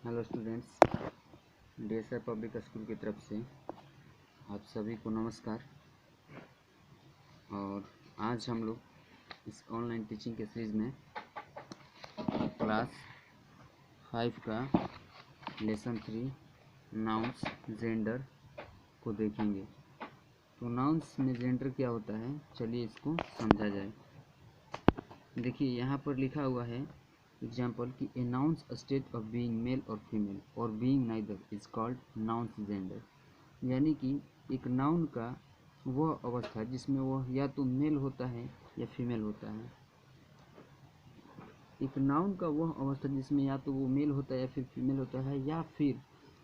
Hello students, DSR public school की तरफ से आप सभी को नमस्कार। और आज हम लोग इस ऑनलाइन टीचिंग के सीरीज़ में क्लास 5 का लेसन 3 नाउन्स जेंडर को देखेंगे। तो नाउन्स में जेंडर क्या होता है, चलिए इसको समझा जाए। देखिए यहाँ पर लिखा हुआ है एग्जाम्पल कि a nouns state of being male और फीमेल और being neither is called nouns gender. यानी कि एक नाउन का वह अवस्था जिसमें वह या तो मेल होता है या फीमेल होता है। एक नाउन का वह अवस्था जिसमें या तो वो मेल होता है या फिर फीमेल होता है, या फिर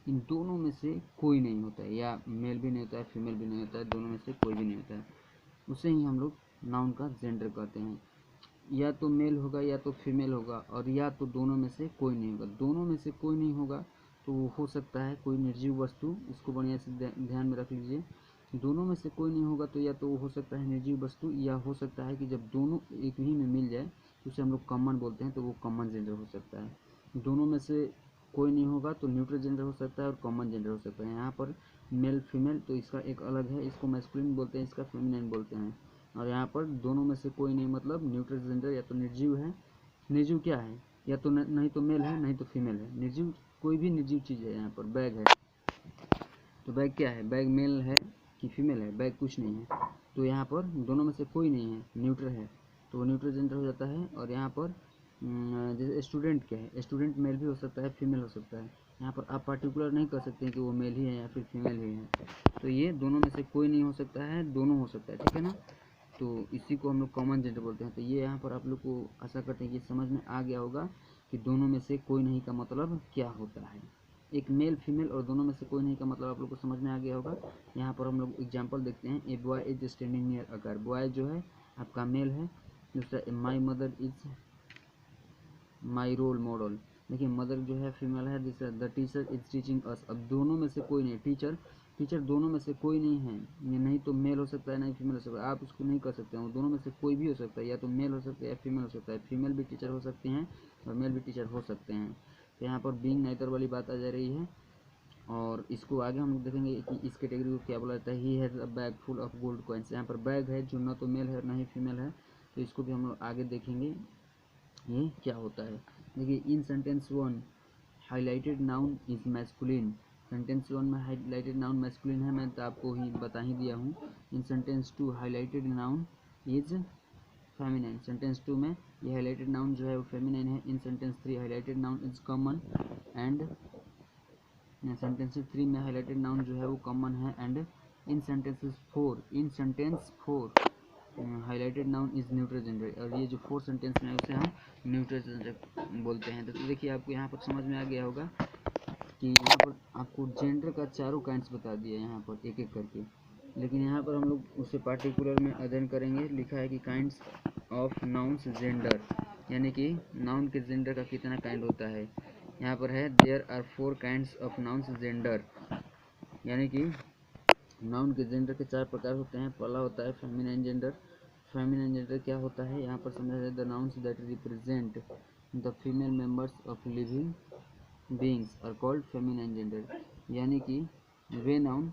इन दोनों में से कोई नहीं होता है, या मेल भी नहीं होता है फीमेल भी नहीं होता है, दोनों में से कोई भी नहीं होता है, उसे ही हम लोग नाउन का जेंडर कहते हैं। या तो मेल होगा या तो फीमेल होगा, और या तो दोनों में से कोई नहीं होगा। दोनों में से कोई नहीं होगा तो वो हो सकता है कोई निर्जीव वस्तु, इसको बढ़िया से ध्यान में रख लीजिए। दोनों में से कोई नहीं होगा तो या तो वो हो सकता है निर्जीव वस्तु, या हो सकता है कि जब दोनों एक ही में मिल जाए तो उसे हम लोग कॉमन बोलते हैं, तो वो कॉमन जेंडर हो सकता है। दोनों में से कोई नहीं होगा तो न्यूट्रल जेंडर हो सकता है और कॉमन जेंडर हो सकता है। यहाँ पर मेल फीमेल तो इसका एक अलग है, इसको मैस्कुलिन बोलते हैं, इसका फेमिनिन बोलते हैं। और यहाँ पर दोनों में से कोई नहीं मतलब न्यूट्रल जेंडर या तो निर्जीव है। निर्जीव क्या है, या तो नहीं तो मेल है नहीं तो फीमेल है। निर्जीव कोई भी निर्जीव चीज़ है। यहाँ पर बैग है तो बैग क्या है, बैग मेल है कि फीमेल है, बैग कुछ नहीं है। तो यहाँ पर दोनों में से कोई नहीं है, न्यूट्रल है, तो वो न्यूट्रल जेंडर हो जाता है। और यहाँ पर जैसे स्टूडेंट क्या है, स्टूडेंट मेल भी हो सकता है फीमेल हो सकता है। यहाँ पर आप पार्टिकुलर नहीं कर सकते हैं कि वो मेल ही है या फिर फीमेल ही है। तो ये दोनों में से कोई नहीं हो सकता है, दोनों हो सकता है, ठीक है ना। तो इसी को हम लोग कॉमन जेंडर बोलते हैं। तो ये यहाँ पर आप लोग को आशा करते हैं कि समझ में आ गया होगा कि दोनों में से कोई नहीं का मतलब क्या होता है। एक मेल फीमेल और दोनों में से कोई नहीं का मतलब आप लोग को समझ में आ गया होगा। यहाँ पर हम लोग एग्जांपल देखते हैं। A boy is standing near a car. Boy जो है आपका मेल है। दूसरा my mother is my role model. देखिए मदर जो है फीमेल है। दूसरा the teacher is teaching us. अब दोनों में से कोई नहीं, टीचर दोनों में से कोई नहीं है। ये नहीं तो मेल हो सकता है नहीं फीमेल हो सकता है, आप उसको नहीं कर सकते हो। दोनों में से कोई भी हो सकता है, या तो मेल हो सकता है या फीमेल हो सकता है। फीमेल भी टीचर हो सकते हैं और मेल भी टीचर हो सकते हैं। तो यहाँ पर बीइंग नाइदर वाली बात आ जा रही है। और इसको आगे हम लोग देखेंगे कि इस कैटेगरी को क्या बोला जाता है। He has a bag full of gold coins. यहाँ पर बैग है जो न तो मेल है और न ही फीमेल है, तो इसको भी हम लोग आगे देखेंगे ये क्या होता है। देखिए in sentence 1 highlighted noun is masculine. Sentence 1 में हाईलाइटेड नाउन मैस्कुलिन है, मैं तो आपको ही बता ही दिया हूँ। In sentence 2 highlighted noun is feminine. Sentence 2 में ये हाईलाइटेड नाउन जो है वो फेमिनिन है। In sentence 3 highlighted noun is common and sentence 3 में हाईलाइटेड नाउन जो है वो कॉमन है। And in sentence 4 highlighted noun is neutral gender. और ये जो 4 सेंटेंस में उसे हम न्यूट्रल जेंडर बोलते हैं। तो देखिए आपको यहाँ पर समझ में आ गया होगा कि यहाँ पर आपको जेंडर का चारों काइंड्स बता दिया यहाँ पर एक एक करके। लेकिन यहाँ पर हम लोग उसे पार्टिकुलर में अध्ययन करेंगे। लिखा है कि काइंड्स ऑफ नाउन्स जेंडर, यानी कि नाउन के जेंडर का कितना काइंड होता है। यहाँ पर है there are 4 kinds of nouns gender, यानी कि नाउन के जेंडर के 4 प्रकार होते हैं। पहला होता है फेमिनिन जेंडर। फेमिनिन जेंडर क्या होता है, यहाँ पर समझा जाए the nouns that represent the female members of living beings are called feminine gender. यानी कि वे नाउन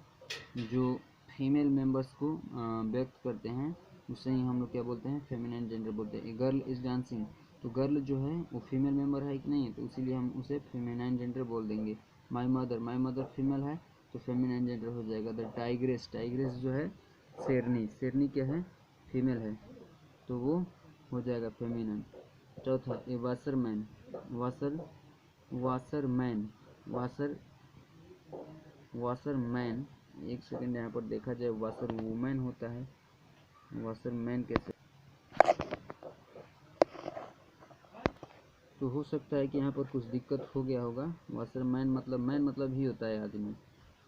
जो फीमेल मेंबर्स को व्यक्त करते हैं उसे ही हम लोग क्या बोलते हैं, फेमिनिन जेंडर बोलते हैं। गर्ल इज डांसिंग, तो गर्ल जो है वो फीमेल मेंबर है कि नहीं है, तो इसीलिए हम उसे फेमिनिन जेंडर बोल देंगे। माई मदर फीमेल है तो फेमिनिन जेंडर हो जाएगा। द टाइग्रेस जो है शेरनी क्या है, फीमेल है, तो वो हो जाएगा फेमिनिन। चौथा ए वाशरमैन वाशरमैन एक सेकंड यहाँ पर देखा जाए। वाशर वुमेन होता है, वाशरमैन कैसे, तो हो सकता है कि यहाँ पर कुछ दिक्कत हो गया होगा। वाशरमैन मतलब मैन मतलब ही होता है आदमी,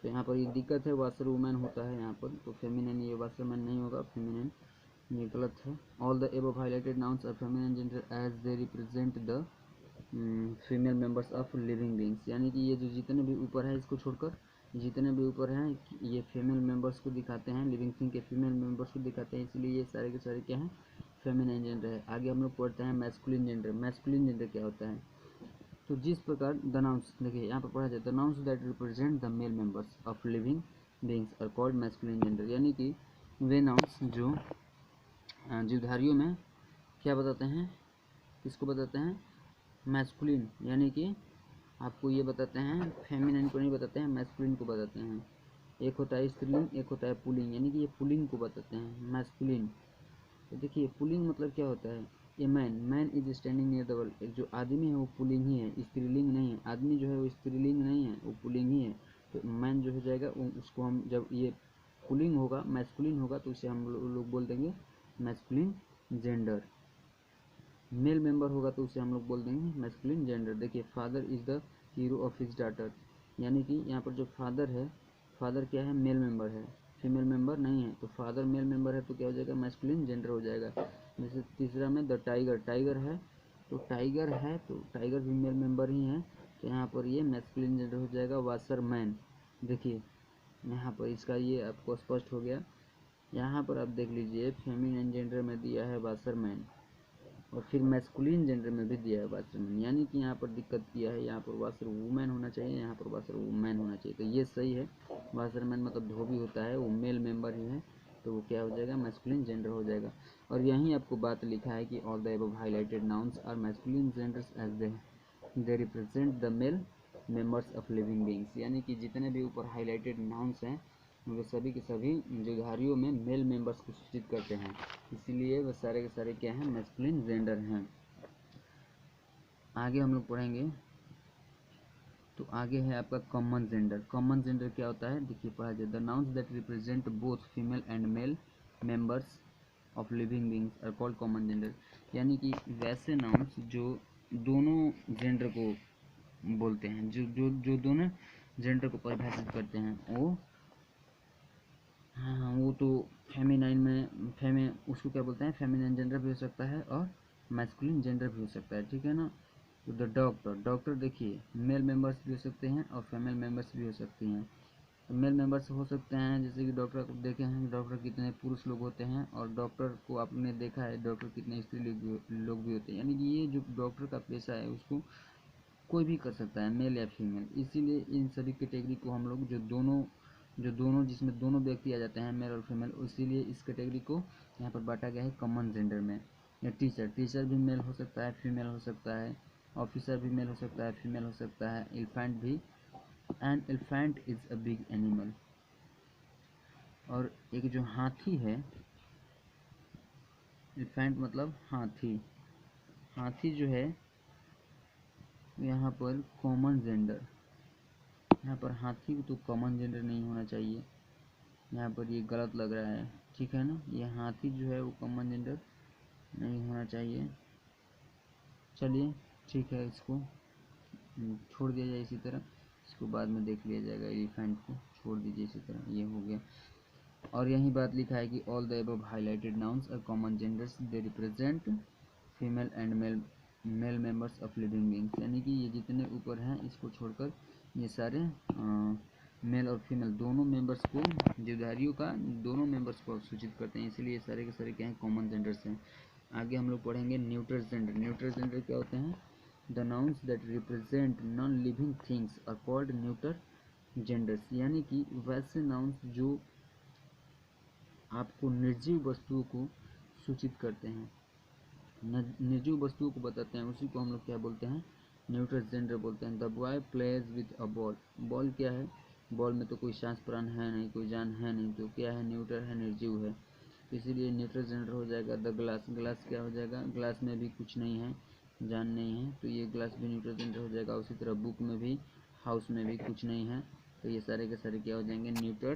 तो यहाँ पर ये दिक्कत है, वाशर वुमेन होता है यहाँ पर, तो फेमिनिन ये वाशरमैन नहीं होगा, फेमिनिन ये गलत है। All the above highlighted nouns are feminine gender as they represent the female members of living beings. यानी कि ये जो जितने भी ऊपर है इसको छोड़कर जितने भी ऊपर हैं ये फीमेल मेंबर्स को दिखाते हैं, लिविंग थिंग के फीमेल मेंबर्स को दिखाते हैं, इसलिए ये सारे के सारे क्या हैं, फेमिनिन जेंडर है। आगे हम लोग पढ़ते हैं मैस्कुलिन जेंडर। मैस्कुलिन जेंडर क्या होता है, तो जिस प्रकार द नाउन्स, देखिए यहाँ पर पढ़ा जाए, the nouns that represent the male members of living beings are called masculine gender, यानी कि वे नाउन्स जो जीवधारियों में क्या बताते हैं, किसको बताते हैं, मैस्कुलिन, यानी कि आपको ये बताते हैं, फेमिनिन को नहीं बताते हैं, मैस्कुलिन को बताते हैं। एक होता है स्त्रीलिंग, एक होता है पुल्लिंग, यानी कि ये पुल्लिंग को बताते हैं, मैस्कुलिन। तो देखिए पुल्लिंग मतलब क्या होता है, a man is standing near the world, एक जो आदमी है वो पुल्लिंग ही है, स्त्रीलिंग नहीं है। आदमी जो है वो स्त्रीलिंग नहीं है, वो पुल्लिंग ही है। तो मैन जो हो जाएगा उसको हम, जब ये पुल्लिंग होगा, मैस्कुलिन होगा, तो उसे हम लोग बोल देंगे मैस्कुलिन जेंडर। मेल मेंबर होगा तो उसे हम लोग बोल देंगे मैस्कुलिन जेंडर। देखिए father is the hero of his daughter, यानी कि यहाँ पर जो फादर है, फादर क्या है, मेल मेंबर है, फीमेल मेंबर नहीं है। तो फादर मेल मेंबर है तो क्या हो जाएगा, मैस्कुलिन जेंडर हो जाएगा। जैसे तीसरा में द टाइगर, टाइगर है तो टाइगर है तो टाइगर भी मेल मेंबर ही है, तो यहाँ पर ये मैस्कुलिन जेंडर हो जाएगा। वाशरमैन, देखिए यहाँ पर इसका ये आपको स्पष्ट हो गया। यहाँ पर आप देख लीजिए फेमिनिन जेंडर में दिया है वाशरमैन, और फिर मैस्कुलिन जेंडर में भी दिया है वाशरमैन, यानी कि यहाँ पर दिक्कत किया है, यहाँ पर वाशर वुमेन होना चाहिए, यहाँ पर वाशर वुमेन होना चाहिए, तो ये सही है। वाशरमैन मतलब धोबी होता है, वो मेल मेंबर ही है, तो वो क्या हो जाएगा, मैस्कुलिन जेंडर हो जाएगा। और यहीं आपको बात लिखा है कि all the above highlighted nouns are masculine genders as they represent the male members of living beings, यानी कि जितने भी ऊपर हाईलाइटेड नाउन्स हैं वे सभी के सभी जुझारियों में मेल मेंबर्स को सूचित करते हैं, इसीलिए वे सारे के सारे क्या हैं, मैस्कुलिन जेंडर हैं। आगे हम लोग पढ़ेंगे, तो आगे है आपका कॉमन जेंडर। कॉमन जेंडर क्या होता है, देखिए पढ़ा जाए, the nouns that represent both female and male members of living beings are called common gender, यानी कि वैसे नाउन्स जो दोनों जेंडर को बोलते हैं, जो दोनों जेंडर को परिभाषित करते हैं, वो हाँ वो तो फेमिनाइन में उसको क्या बोलते हैं, फेमिनाइन जेंडर भी हो सकता है और मैस्कुलिन जेंडर भी हो सकता है, ठीक है ना। तो द डॉक्टर, डॉक्टर देखिए मेल मेंबर्स भी हो सकते हैं और फीमेल मेंबर्स भी हो सकती हैं। तो मेल मेंबर्स हो सकते हैं, जैसे कि डॉक्टर को देखे हैं, डॉक्टर कितने पुरुष लोग होते हैं, और डॉक्टर को आपने देखा है डॉक्टर कितने स्त्री लोग भी होते हैं, यानी कि ये जो डॉक्टर का पेशा है उसको कोई भी कर सकता है, मेल या फीमेल। इसीलिए इन सभी कैटेगरी को हम लोग जो दोनों जिसमें दोनों व्यक्ति आ जाते हैं, मेल और फीमेल, इसीलिए इस कैटेगरी को यहाँ पर बांटा गया है कॉमन जेंडर में। या टीचर, टीचर भी मेल हो सकता है, फीमेल हो सकता है। ऑफिसर भी मेल हो सकता है, फीमेल हो सकता है। एलिफेंट भी, an elephant is a big animal. और एक जो हाथी है, एलिफेंट मतलब हाथी, हाथी जो है यहाँ पर कॉमन जेंडर, यहाँ पर हाथी तो कॉमन जेंडर नहीं होना चाहिए, यहाँ पर ये गलत लग रहा है, ठीक है ना। ये हाथी जो है वो कॉमन जेंडर नहीं होना चाहिए। चलिए ठीक है, इसको छोड़ दिया जाए इसी तरह, इसको बाद में देख लिया जाएगा। एलिफेंट को छोड़ दीजिए इसी तरह, ये हो गया। और यही बात लिखा है कि all the above highlighted nouns are common genders, they represent female and male members of living beings, यानी कि ये जितने ऊपर हैं इसको छोड़कर ये सारे मेल और फीमेल दोनों मेंबर्स को, जीवधारियों का दोनों मेंबर्स को सूचित करते हैं, इसीलिए ये सारे के सारे क्या हैं, कॉमन जेंडर्स हैं। आगे हम लोग पढ़ेंगे न्यूट्रल जेंडर। न्यूट्रल जेंडर क्या होते हैं, the nouns that represent non living things are called neutral genders, यानी कि वैसे नाउन्स जो आपको निर्जीव वस्तुओं को सूचित करते हैं, निर्जीव वस्तुओं को बताते हैं, उसी को हम लोग क्या बोलते हैं, न्यूट्रल जेंडर बोलते हैं। The boy plays with a ball, ball क्या है, बॉल में तो कोई सांस प्राण है नहीं, कोई जान है नहीं, तो क्या है, न्यूट्रल है, निर्जीव है, तो इसीलिए न्यूट्रल जेंडर हो जाएगा। द ग्लास, ग्लास क्या हो जाएगा, ग्लास में भी कुछ नहीं है, जान नहीं है, तो ये ग्लास भी न्यूट्रल जेंडर हो जाएगा। उसी तरह बुक में भी, हाउस में भी कुछ नहीं है, तो ये सारे के सारे क्या हो जाएंगे, न्यूट्रल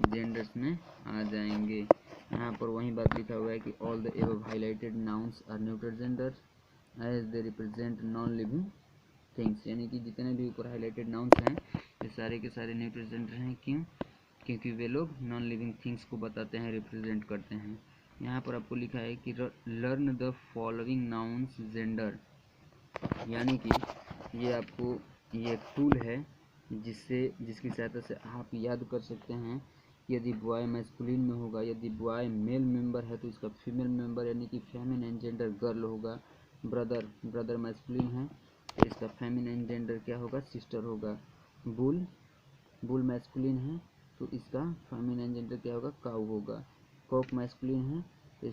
जेंडर्स में आ जाएंगे। यहाँ पर वही बात लिखा हुआ है कि all the above highlighted nouns are neutral genders as they represent non living things, यानी कि जितने भी ऊपर हाइलाइटेड नाउन्स हैं ये सारे के सारे न्यूट्रल जेंडर हैं। क्यों, क्योंकि वे लोग नॉन लिविंग थिंग्स को बताते हैं, रिप्रेजेंट करते हैं। यहाँ पर आपको लिखा है कि learn the following nouns gender, यानी कि ये आपको ये एक टूल है जिसकी सहायता से आप याद कर सकते हैं, यदि बॉय मैस्कुलिन में होगा, यदि बॉय मेल मेंबर है तो इसका फीमेल मेंबर यानी कि फेमिनिन जेंडर गर्ल होगा। ब्रदर मैस्कुलिन है तो इसका फेमिनिन जेंडर क्या होगा, सिस्टर होगा। बुल, बुल मैस्कुलिन है तो इसका फेमिनिन जेंडर क्या होगा, काऊ होगा। कॉक मैस्कुलिन है तो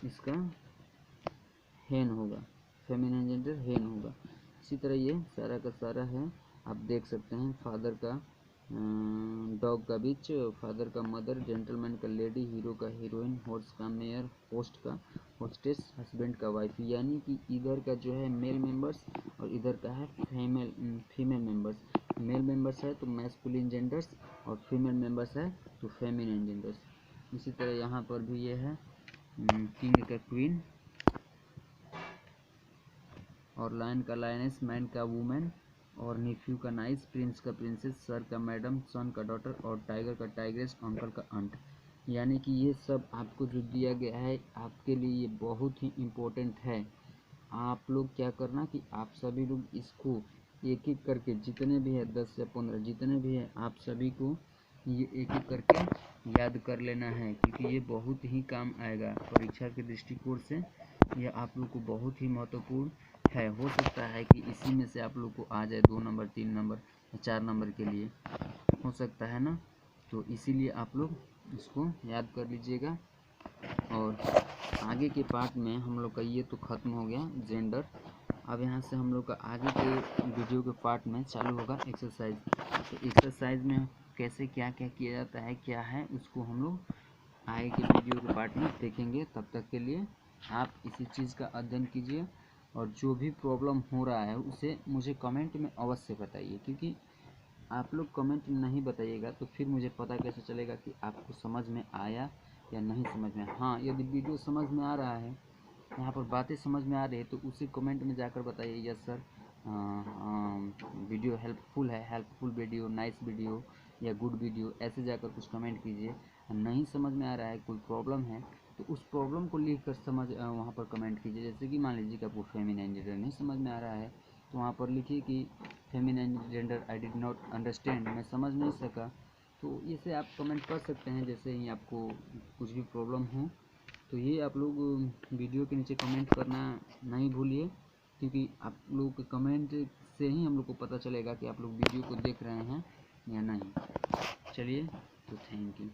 इसका हेन होगा, फेमिनिन जेंडर हेन होगा। इसी तरह ये सारा का सारा है, आप देख सकते हैं। फादर का डॉग का बिच, फादर का मदर, जेंटलमैन का लेडी, हीरो का हीरोइन, हॉर्स का मेयर, होस्ट का होस्टेस, हस्बैंड का वाइफ। यानी कि इधर का जो है मेल मेंबर्स और इधर का है फीमेल मेंबर्स। मेल मेंबर्स है तो मैस्कुलिन जेंडर्स और फीमेल मेंबर्स है तो फेमिनिन जेंडर्स। इसी तरह यहाँ पर भी ये है किंग का क्वीन और लायन का लायनेस, मैन का वुमेन और निफ्यू का नाइस, प्रिंस का प्रिंसेस, सर का मैडम, सन का डॉटर और टाइगर का टाइग्रेस, अंकल का अंट। यानी कि ये सब आपको जो दिया गया है आपके लिए ये बहुत ही इम्पोर्टेंट है। आप लोग क्या करना कि आप सभी लोग इसको एक एक करके जितने भी है 10 या 15 जितने भी है आप सभी को ये एक एक करके याद कर लेना है, क्योंकि ये बहुत ही काम आएगा परीक्षा के दृष्टिकोण से। यह आप लोग को बहुत ही महत्वपूर्ण है। हो सकता है कि इसी में से आप लोग को आ जाए 2 नंबर, 3 नंबर या 4 नंबर के लिए, हो सकता है ना। तो इसीलिए आप लोग इसको याद कर लीजिएगा। और आगे के पार्ट में हम लोग का ये तो ख़त्म हो गया जेंडर। अब यहाँ से हम लोग का आगे के वीडियो के पार्ट में चालू होगा एक्सरसाइज। तो एक्सरसाइज में कैसे क्या क्या किया जाता है क्या है उसको हम लोग आगे के वीडियो के पार्ट में देखेंगे। तब तक के लिए आप इसी चीज़ का अध्ययन कीजिए और जो भी प्रॉब्लम हो रहा है उसे मुझे कमेंट में अवश्य बताइए, क्योंकि आप लोग कमेंट नहीं बताइएगा तो फिर मुझे पता कैसे चलेगा कि आपको समझ में आया या नहीं समझ में। हाँ, यदि वीडियो समझ में आ रहा है, यहाँ पर बातें समझ में आ रही है तो उसी कमेंट में जाकर बताइए यस सर वीडियो हेल्पफुल है, हेल्पफुल वीडियो, नाइस वीडियो या गुड वीडियो, ऐसे जाकर कुछ कमेंट कीजिए। नहीं समझ में आ रहा है, कोई प्रॉब्लम है तो उस प्रॉब्लम को लिख कर वहाँ पर कमेंट कीजिए। जैसे कि मान लीजिए कि आपको फेमिनिन जेंडर नहीं समझ में आ रहा है तो वहाँ पर लिखिए कि feminine gender I did not understand, मैं समझ नहीं सका। तो इसे आप कमेंट कर सकते हैं जैसे ही आपको कुछ भी प्रॉब्लम हो। तो ये आप लोग वीडियो के नीचे कमेंट करना नहीं भूलिए, क्योंकि आप लोग के कमेंट से ही हम लोग को पता चलेगा कि आप लोग वीडियो को देख रहे हैं या नहीं। चलिए, तो थैंक यू।